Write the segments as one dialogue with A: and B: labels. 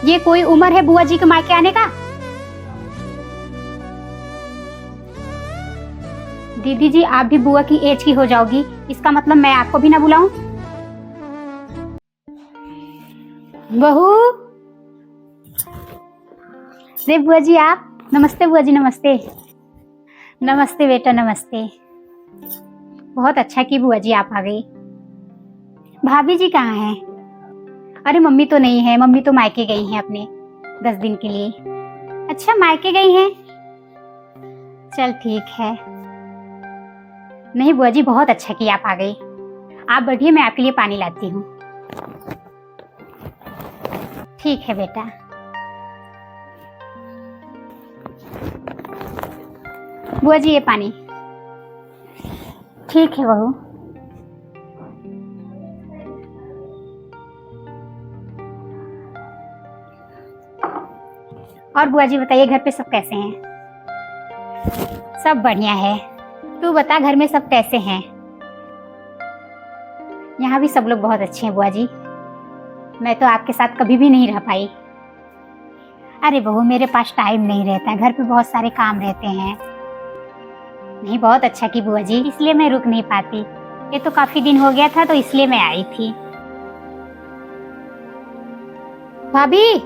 A: ये कोई उम्र है बुआ जी के मायके आने का? दीदी जी, आप भी बुआ की एज की हो जाओगी, इसका मतलब मैं आपको भी ना बुलाऊं? बहू, रे बुआ जी आप। नमस्ते बुआ जी, नमस्ते। नमस्ते बेटा, नमस्ते। बहुत अच्छा की बुआ जी आप आ गई। भाभी जी कहाँ हैं? अरे मम्मी तो नहीं है, मम्मी तो मायके गई हैं अपने 10 दिन के लिए। अच्छा, मायके गई हैं? चल ठीक है। नहीं बुआ जी, बहुत अच्छा कि आप आ गई। आप बैठिए, मैं आपके लिए पानी लाती हूँ। ठीक है बेटा। बुआ जी ये पानी। ठीक है बहू। और बुआ जी बताइए, घर पे सब कैसे हैं? सब बढ़िया है। तू बता, घर में सब कैसे हैं? यहाँ भी सब लोग बहुत अच्छे हैं बुआ जी। मैं तो आपके साथ कभी भी नहीं रह पाई। अरे बहू, मेरे पास टाइम नहीं रहता, घर पे बहुत सारे काम रहते हैं। नहीं, बहुत अच्छा की बुआ जी, इसलिए मैं रुक नहीं पाती। ये तो काफी दिन हो गया था तो इसलिए मैं आई थी। भाभी।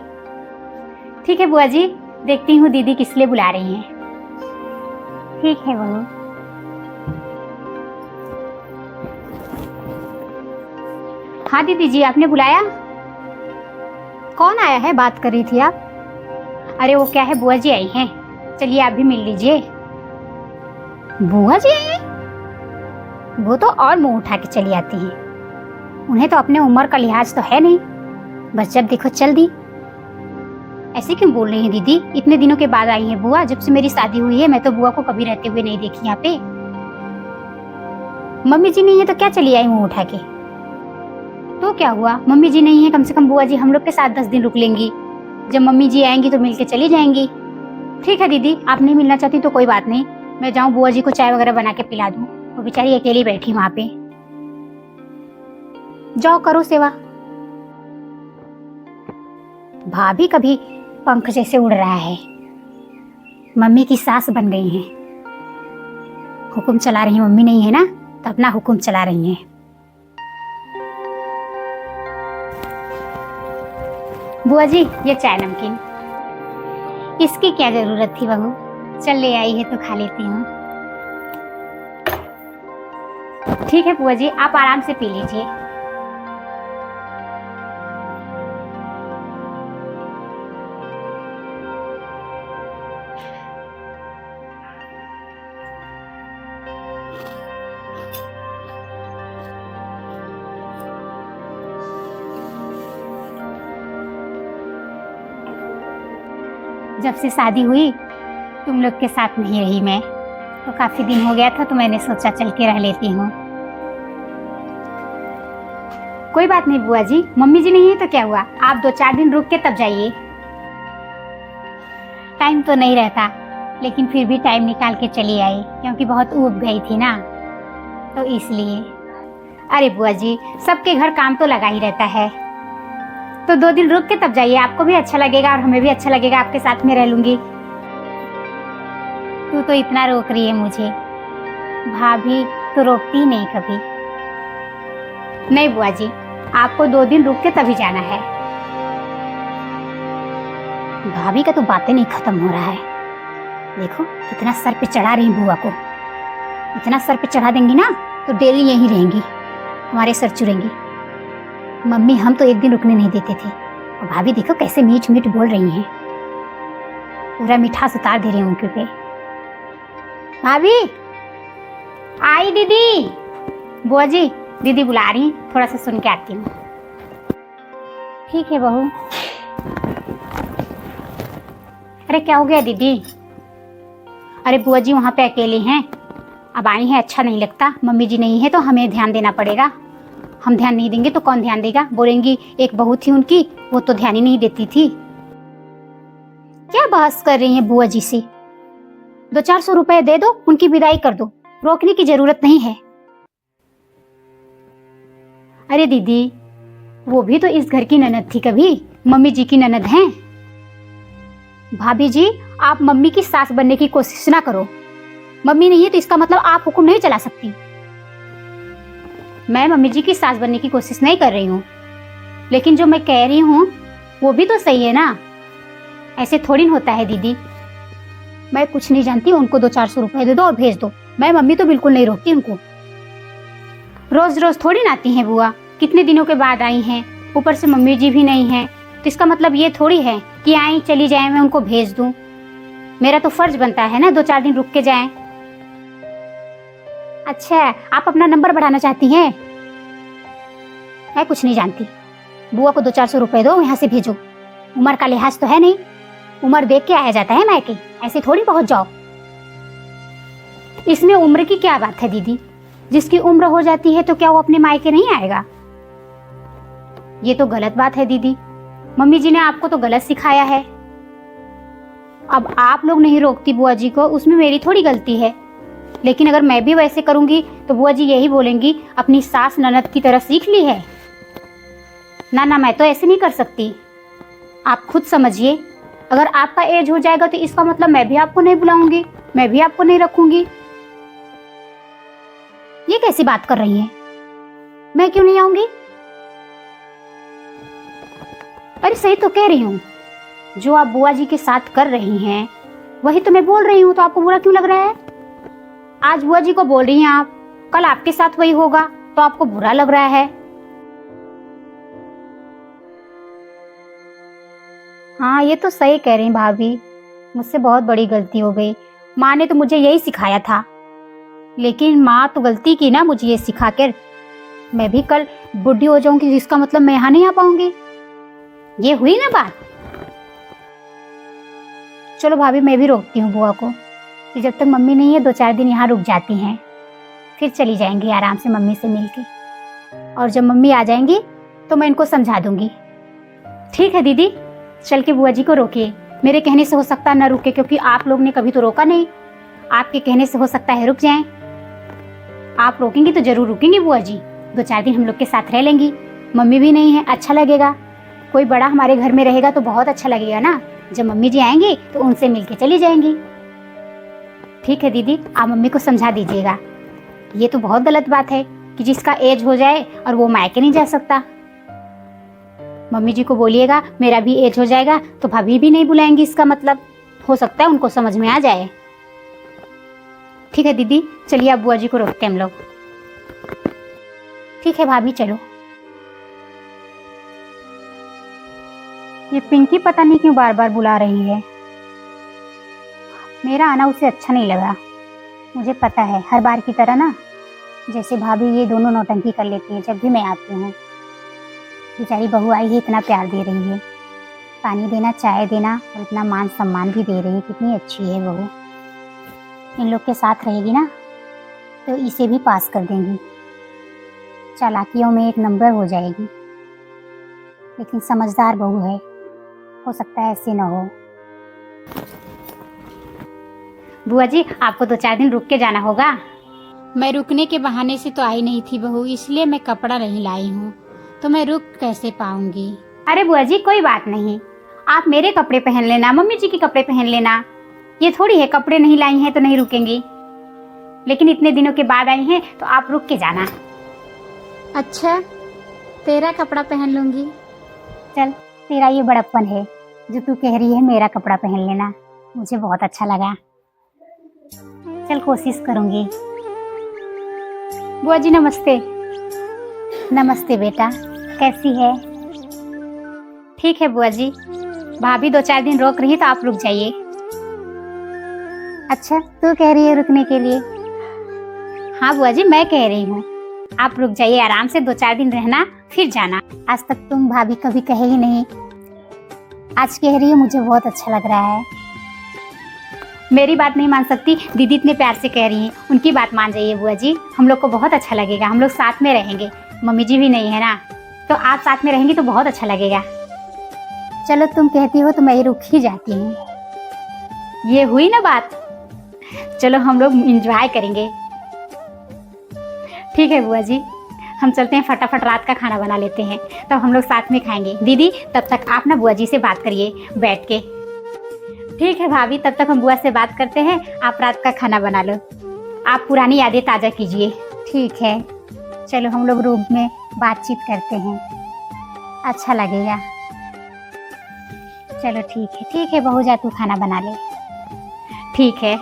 A: ठीक है बुआ जी, देखती हूँ दीदी किस लिए बुला रही हैं। ठीक है बहू। हाँ दीदी जी, आपने बुलाया? कौन आया है, बात कर रही थी आप? अरे वो क्या है, बुआ जी आई हैं। चलिए आप भी मिल लीजिए। बुआ जी आई हैं? वो तो और मुंह उठा के चली आती हैं। उन्हें तो अपने उम्र का लिहाज तो है नहीं, बस जब देखो चल दी। ऐसे क्यों बोल रही हैं दीदी? इतने दिनों के बाद आई हैं बुआ, जब से मेरी शादी हुई है मैं तो बुआ को कभी रहते हुए नहीं देखी यहाँ पे। मम्मी जी नहीं है तो क्या चली आई मुंह उठा के? तो क्या हुआ, मम्मी जी नहीं है, कम से कम बुआ जी हम लोग के साथ 10 दिन रुक लेंगी। जब मम्मी जी आएंगी तो मिलके चली जाएंगी। ठीक है दीदी, आप नहीं मिलना चाहती तो कोई बात नहीं, मैं जाऊं बुआ जी को चाय वगैरह बना के पिला दूं। वो बेचारी अकेली बैठी वहां पे। जाओ करो सेवा। भाभी कभी पंख जैसे उड़ रहा है, मम्मी की सास बन गई हैं। हुक्म चला रही हैं, मम्मी नहीं है ना तो अपना हुक्म चला रही हैं। बुआ जी ये चाय नमकीन। इसकी क्या जरूरत थी बहू, चल ले आई है तो खा लेती हूँ। ठीक है बुआ जी, आप आराम से पी लीजिए। जब से शादी हुई तुम लोग के साथ नहीं रही मैं, तो काफी दिन हो गया था तो मैंने सोचा चल के रह लेती हूँ। कोई बात नहीं बुआ जी, मम्मी जी नहीं है तो क्या हुआ, आप 2-4 दिन रुक के तब जाइए। टाइम तो नहीं रहता, लेकिन फिर भी टाइम निकाल के चली आई क्योंकि बहुत ऊब गई थी ना, तो इसलिए। अरे बुआ जी, सबके घर काम तो लगा ही रहता है, तो 2 दिन रुक के तब जाइए, आपको भी अच्छा लगेगा और हमें भी अच्छा लगेगा, आपके साथ में रह लूंगी। तू तो इतना रोक रही है मुझे, भाभी तो रोकती ही नहीं कभी। नहीं बुआ जी, आपको 2 दिन रुक के तभी जाना है। भाभी का तो बातें नहीं खत्म हो रहा है। देखो कितना सर पे चढ़ा रही बुआ को, इतना सर पे चढ़ा देंगी ना तो डेली यहीं रहेंगी, हमारे सर चुरेंगी। मम्मी हम तो 1 दिन रुकने नहीं देते थे, और भाभी देखो कैसे मीठ मीठ बोल रही हैं, पूरा मिठास उतार दे रही हैं उनके पे। भाभी आई दीदी। बुआ जी दीदी बुला रही, थोड़ा सा सुन के आती हूँ। ठीक है बहू। अरे क्या हो गया दीदी? अरे बुआ जी वहाँ पे अकेले हैं, अब आई हैं, अच्छा नहीं लगता, मम्मी जी नहीं है तो हमें ध्यान देना पड़ेगा। हम ध्यान नहीं देंगे तो कौन ध्यान देगा, बोलेंगी एक बहू थी उनकी, वो तो ध्यान ही नहीं देती थी। क्या बहस कर रही हैं बुआ जी से? 200-400 रुपए दे दो, उनकी विदाई कर दो, रोकने की जरूरत नहीं है। अरे दीदी, वो भी तो इस घर की ननद थी कभी, मम्मी जी की ननद हैं। भाभी जी, आप मम्मी की सास बनने की कोशिश ना करो। मम्मी नहीं है तो इसका मतलब आप हुक्म नहीं चला सकती। मैं मम्मी जी की सास बनने की कोशिश नहीं कर रही हूँ, लेकिन जो मैं कह रही हूँ वो भी तो सही है ना। ऐसे थोड़ी न होता है दीदी। मैं कुछ नहीं जानती, उनको 200-400 रुपए दे दो और भेज दो। मैं मम्मी तो बिल्कुल नहीं रोकती उनको। रोज रोज थोड़ी ना आती हैं बुआ, कितने दिनों के बाद आई हैं, ऊपर से मम्मी जी भी नहीं है, तो इसका मतलब ये थोड़ी है कि आई चली जाए मैं उनको भेज दूं। मेरा तो फर्ज बनता है ना 2-4 दिन रुक के जाएं। अच्छा, आप अपना नंबर बढ़ाना चाहती हैं? मैं कुछ नहीं जानती। बुआ को 200-400 रुपए दो, यहाँ से भेजो। उम्र का लिहाज तो है नहीं, उम्र देख के आया जाता है मायके, ऐसे थोड़ी पहुंच जाओ। इसमें उम्र की क्या बात है दीदी? जिसकी उम्र हो जाती है तो क्या वो अपने मायके नहीं आएगा? ये तो गलत बात है दीदी। मम्मी जी ने आपको तो गलत सिखाया है। अब आप लोग नहीं रोकती बुआ जी को, उसमें मेरी थोड़ी गलती है। लेकिन अगर मैं भी वैसे करूंगी तो बुआ जी यही बोलेंगी, अपनी सास ननद की तरह सीख ली है। ना ना, मैं तो ऐसे नहीं कर सकती। आप खुद समझिए, अगर आपका एज हो जाएगा तो इसका मतलब मैं भी आपको नहीं बुलाऊंगी, मैं भी आपको नहीं रखूंगी। ये कैसी बात कर रही हैं? मैं क्यों नहीं आऊंगी? अरे सही तो कह रही हूँ, जो आप बुआ जी के साथ कर रही हैं वही तो मैं बोल रही हूँ, तो आपको बुरा क्यों लग रहा है? आज बुआ जी को बोल रही हैं आप, कल आपके साथ वही होगा तो आपको बुरा लग रहा है। हाँ, ये तो सही कह रही भाभी, मुझसे बहुत बड़ी गलती हो गई। माँ ने तो मुझे यही सिखाया था, लेकिन माँ तो गलती की ना मुझे ये सिखा कर। मैं भी कल बुढ़ी हो जाऊंगी जिसका मतलब मैं यहाँ नहीं आ पाऊंगी। ये हुई ना बात। चलो भाभी, मैं भी रोकती हूँ बुआ को कि जब तक मम्मी नहीं है 2-4 दिन यहाँ रुक जाती हैं, फिर चली जाएंगी आराम से मम्मी से मिलके। और जब मम्मी आ जाएंगी तो मैं इनको समझा दूंगी। ठीक है दीदी, चल के बुआ जी को रोकिए। मेरे कहने से हो सकता है ना रुके, क्योंकि आप लोग ने कभी तो रोका नहीं। आपके कहने से हो सकता है रुक जाएं। आप रोकेंगी तो जरूर रुकेंगी बुआ जी। 2-4 दिन हम लोग के साथ रह लेंगी। मम्मी भी नहीं है, अच्छा लगेगा। कोई बड़ा हमारे घर में रहेगा तो बहुत अच्छा लगेगा ना। जब मम्मी जी आएंगी तो उनसे मिलके चली जाएंगी। ठीक है दीदी, आप मम्मी को समझा दीजिएगा। ये तो बहुत गलत बात है कि जिसका एज हो जाए और वो मायके नहीं जा सकता। मम्मी जी को बोलिएगा मेरा भी एज हो जाएगा तो भाभी भी नहीं बुलाएंगी, इसका मतलब हो सकता है उनको समझ में आ जाए। ठीक है दीदी, चलिए अब बुआ जी को रोकते हैं हम लोग। ठीक है भाभी, चलो। ये पिंकी पता नहीं क्यों बार बार बुला रही है। मेरा आना उसे अच्छा नहीं लगा। मुझे पता है हर बार की तरह ना, जैसे भाभी ये दोनों नौटंकी कर लेती है जब भी मैं आती हूँ। बेचारी बहू आई है, इतना प्यार दे रही है, पानी देना, चाय देना और इतना मान सम्मान भी दे रही है। कितनी अच्छी है बहू। इन लोग के साथ रहेगी ना तो इसे भी पास कर देंगी, चालाकियों में एक नंबर हो जाएगी। लेकिन समझदार बहू है, हो सकता है ऐसे ना हो। बुआ जी, आपको 2-4 दिन रुक के जाना होगा। मैं रुकने के बहाने से तो आई नहीं थी बहू, इसलिए मैं कपड़ा नहीं लाई हूँ, तो मैं रुक कैसे पाऊंगी। अरे बुआ जी, कोई बात नहीं, आप मेरे कपड़े पहन लेना, मम्मी जी के कपड़े पहन लेना। ये थोड़ी है कपड़े नहीं लाई हैं तो नहीं रुकेंगी। लेकिन इतने दिनों के बाद आई हैं तो आप रुक के जाना। अच्छा, तेरा कपड़ा पहन लूंगी। चल, तेरा ये बड़प्पन है जो तू कह रही है मेरा कपड़ा पहन लेना, मुझे बहुत अच्छा लगा। चल, कोशिश करूंगी। बुआ जी नमस्ते। नमस्ते बेटा, कैसी है? ठीक है बुआ जी, भाभी 2-4 दिन रोक रही है तो आप रुक जाइए। अच्छा, तू कह रही है रुकने के लिए? हाँ बुआ जी, मैं कह रही हूँ आप रुक जाइए, आराम से 2-4 दिन रहना फिर जाना। आज तक तुम भाभी कभी कहे ही नहीं, आज कह रही है, मुझे बहुत अच्छा लग रहा है। मेरी बात नहीं मान सकती, दीदी इतने प्यार से कह रही हैं, उनकी बात मान जाइए बुआ जी। हम लोग को बहुत अच्छा लगेगा, हम लोग साथ में रहेंगे। मम्मी जी भी नहीं है ना, तो आप साथ में रहेंगी तो बहुत अच्छा लगेगा। चलो, तुम कहती हो तो मैं रुक ही जाती हूँ। ये हुई ना बात। चलो हम लोग एंजॉय करेंगे। ठीक है बुआ जी, हम चलते हैं, फटाफट रात का खाना बना लेते हैं, तब हम लोग साथ में खाएंगे। दीदी तब तक आप ना बुआ जी से बात करिए बैठ के। ठीक है भाभी, तब तक हम बुआ से बात करते हैं, आप रात का खाना बना लो, आप पुरानी यादें ताज़ा कीजिए। ठीक है, चलो हम लोग रूम में बातचीत करते हैं, अच्छा लगेगा। चलो ठीक है बहू, जा तू खाना बना ले। ठीक है।